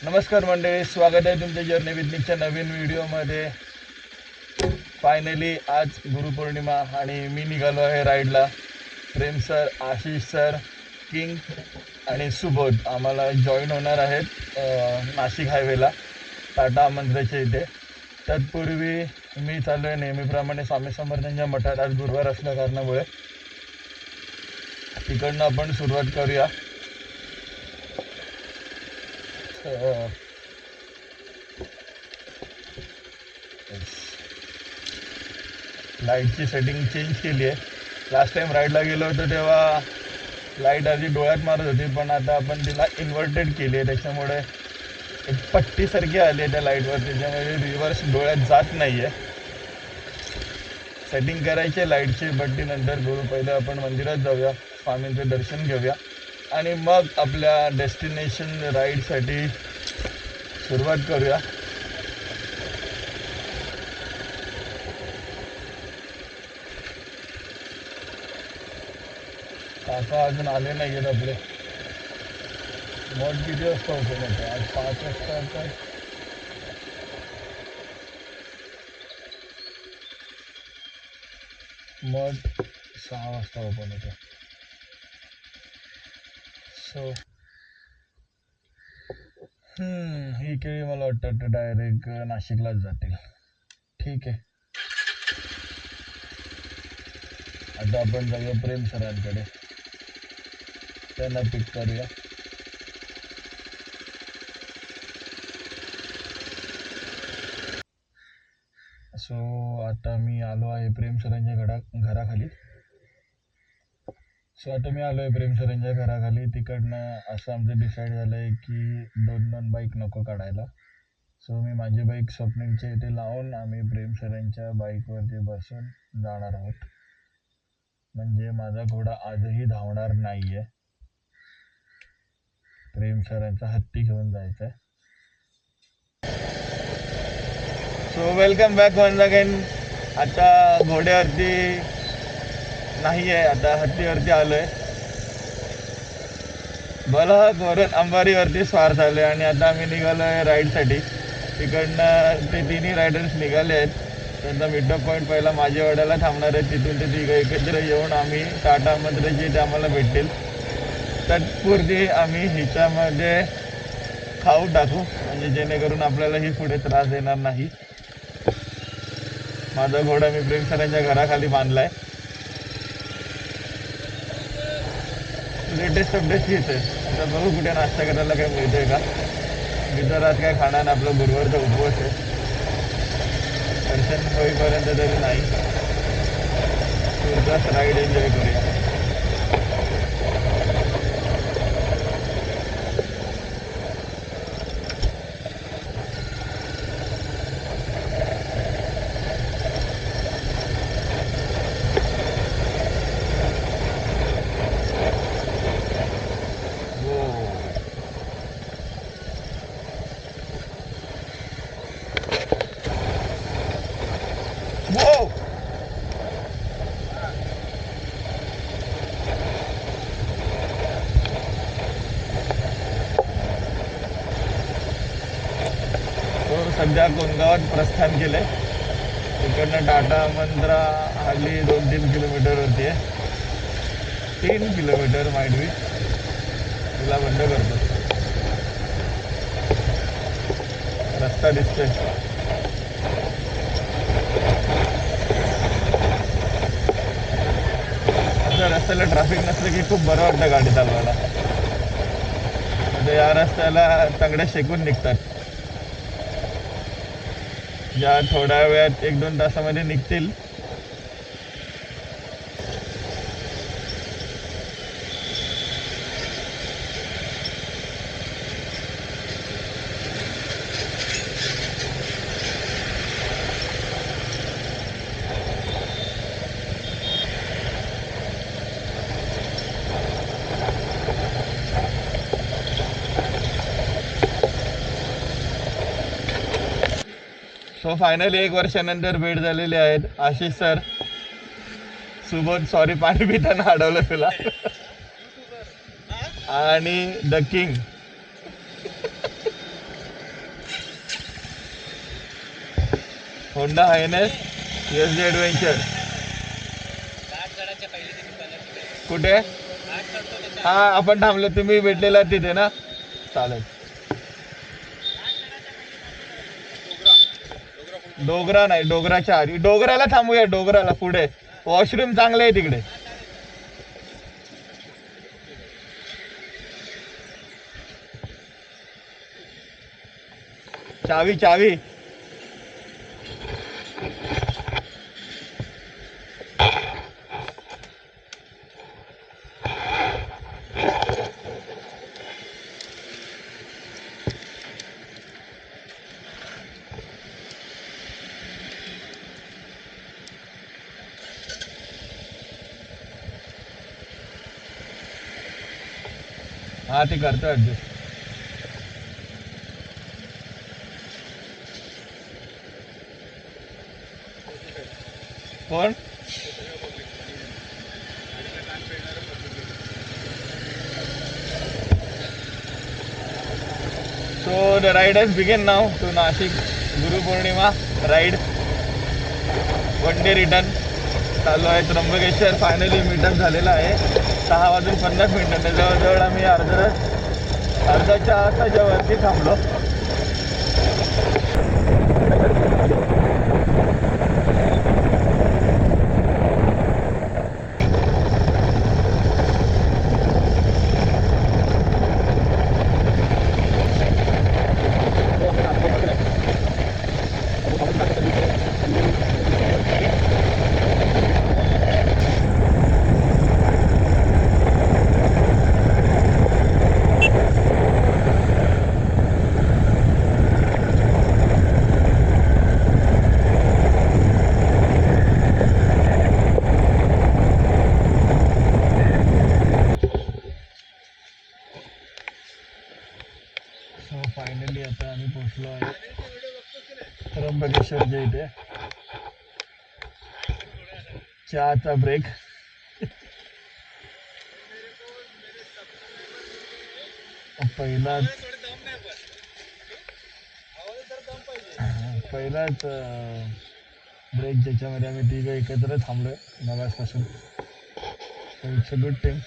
नमस्कार मंडळी, स्वागत आहे तुमच्या जर्नी विथनिकच्या नवीन व्हिडिओमध्ये. फायनली आज गुरुपौर्णिमा आणि मी निघालो आहे राईडला. प्रेम सर, आशिष सर, किंग आणि सुबोध आम्हाला जॉईन होणार आहेत नाशिक हायवेला टाटा आमंत्र्याच्या इथे. तत्पूर्वी मी चाललो आहे नेहमीप्रमाणे स्वामी समर्थांच्या मठात. आज गुरुवार असल्या कारणामुळे तिकडनं आपण सुरुवात करूया. लाईटची सेटिंग चेंज केली आहे. लास्ट टाइम राईडला गेलो होतो तेव्हा लाईट आधी डोळ्यात मारत होती, पण आता आपण तिला इन्व्हर्टेड केली आहे, त्याच्यामुळे एक पट्टीसारखी आली आहे त्या लाईटवर, त्याच्यामुळे रिव्हर्स डोळ्यात जात नाही आहे. सेटिंग करायची आहे लाईटची पट्टी नंतर. पहिलं आपण मंदिरात जाऊया, स्वामींचं दर्शन घेऊया आणि मग आपल्या डेस्टिनेशन राईडसाठी सुरुवात करूया. काका अजून आले नाही आहेत आपले. मठ किती वाजता ओपन होतं? आज 5 वाजता होतं. मठ 6 वाजता ओपन होतं. सो ही केळी मला वाटतं डायरेक्ट नाशिकलाच जातील. ठीक आहे, आता आपण जाऊया प्रेम सरांकडे, त्यांना पिक करूया. सो आता मी आलो आहे प्रेम सरांच्या घराखाली. तिकडनं असं आमचं डिसाईड झालं आहे की 2 बाईक नको काढायला. सो मी माझी बाईक स्वप्नीलच्या इथे लावून आम्ही प्रेम सरांच्या बाईकवरती बसून जाणार आहोत. म्हणजे माझा घोडा आजही धावणार नाही आहे. प्रेम सरांचा हत्ती घेऊन जायचा आहे. So welcome back once again. आता घोड्यावरती नाही आहे, आता हत्तीवरती आलो आहे. बलहक वरून अंबारीवरती स्वार झाले आणि आता आम्ही निघालो आहे राईडसाठी. तिकडनं ते तिन्ही रायडर्स निघाले आहेत. त्यांचा मिटअप पॉईंट पहिला माझ्या वाड्याला थांबणार आहे. तिथून ते तिघं एकत्र येऊन आम्ही टाटा मंदिराची इथे आम्हाला भेटतील. तत्पूर्वी आम्ही हिच्यामध्ये खाऊ टाकू, म्हणजे जेणेकरून आपल्यालाही पुढे त्रास देणार नाही. माझा घोडा मी प्रेम सरांच्या घराखाली बांधला आहे. लेटेस्ट अपडेट हीच आहे. आता बघू कुठे नाश्ता करायला काय मिळतोय का. मी तर आज काय खाणार, आपला गुरुवारचा उपवास आहे. दर्शन होईपर्यंत तरी नाही. पुढचाच राईड एन्जॉय करूया. Whoa! सध्या कोणगावात प्रस्थान केलंय. तिकडनं टाटा मंत्रा हल्ली 2-3 किलोमीटरवरती आहे. 3 किलोमीटर माइट बी. तिला बंद करतो, रस्ता दिसतोय. असं रस्त्याला ट्रॅफिक नसलं की खूप बरं वाटतं गाडी चालवायला. आता या रस्त्याला तंगड्या शेकून निघतात, ज्या थोड्या वेळात 1-2 तासामध्ये निघतील. सो फायनली 1 वर्षानंतर भेट झालेली आहेत. आशिष सर, सुबोध, सॉरी पाणी पिताना अडवलं तुला, आणि the king. Honda Highness S adventure कुठे? हा आपण थांबलो, तुम्ही भेटलेला तिथे ना, चालेल. डोगरा नाही, डोगराच्या आधी, डोगराला थांबूया, डोगराला पुढे वॉशरूम चांगले आहे तिकडे. चावी चावी हा ते करतो ऍडजस्ट. कोण? So the ride has begun now to Nashik Guru Purnima ride. One day return चालू आहे. त्र्यंबकेश्वर फायनली मीटअप झालेला आहे. 6:50 जवळजवळ आम्ही अर्ध्याच्या आताच्या वरती थांबलो. फायनली आता आम्ही पोहोचलो आहे त्र्यंबकेश्वरच्या इथे. चहाचा ब्रेक. पहिलाच ब्रेक ज्याच्यामध्ये आम्ही तिघं एकत्र थांबलोय मगासपासून. It's a good thing.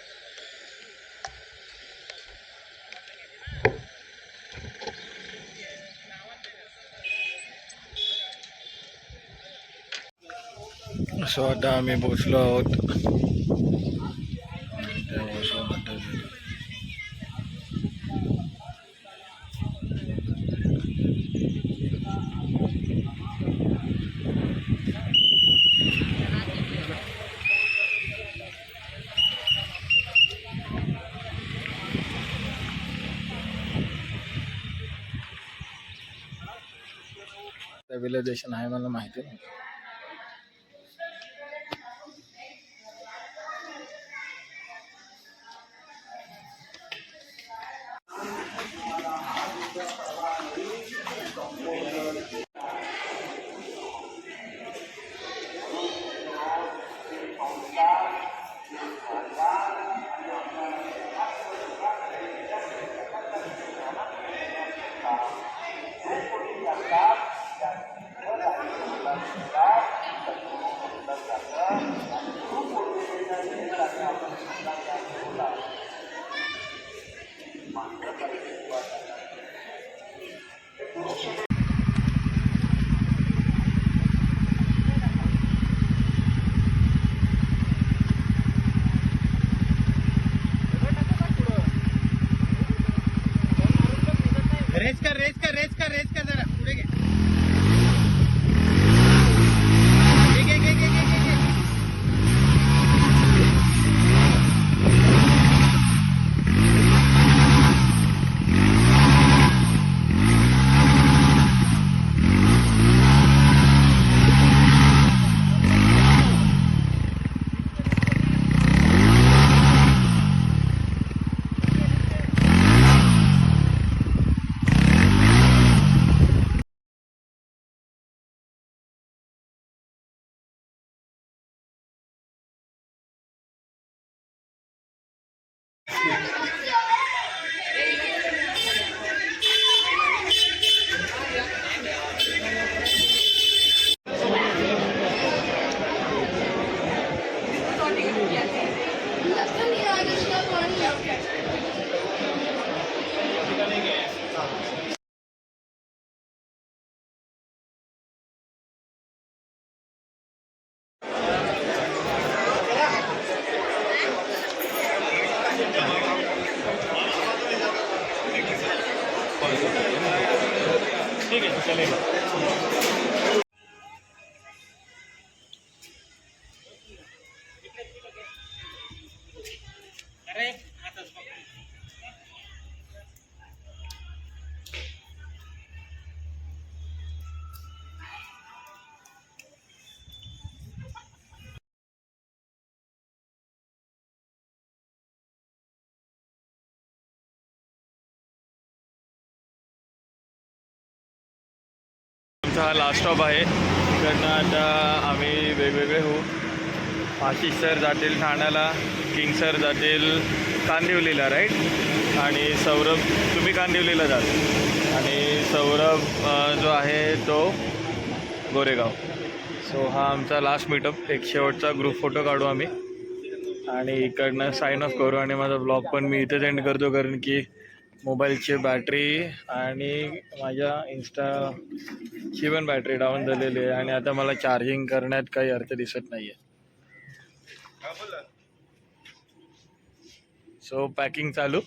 So आता आम्ही पोचलो आहोत. सिव्हिलायझेशन आहे मला माहिती नाही. रेस कर जरा पुढे घे. ठीक है चलेगा। आमचा हा लास्ट स्टॉप आहे। इकडनं आता आम्ही वेगवेगळे होऊ। आशिष सर जातील ठाण्याला, किंग सर जातील कांदिवलीला, राईट, आणि सौरभ तुम्ही कांदिवलीला जाल, आणि सौरभ जो आहे तो गोरेगाव। सो हा आमचा लास्ट मीटअप, एक शेवटचा ग्रुप फोटो काढू आम्ही आणि इकडनं साइन ऑफ करू। आणि माझा ब्लॉग पण मी इथेच एंड करतो, कारण की मोबाईलची बॅटरी आणि माझ्या इंस्टाची पण बॅटरी डाऊन झालेली आहे आणि आता मला चार्जिंग करण्यात काही अर्थ दिसत नाही आहे। सो पॅकिंग चालू,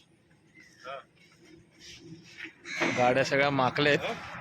गाड्या सगळ्या माकल्या आहेत।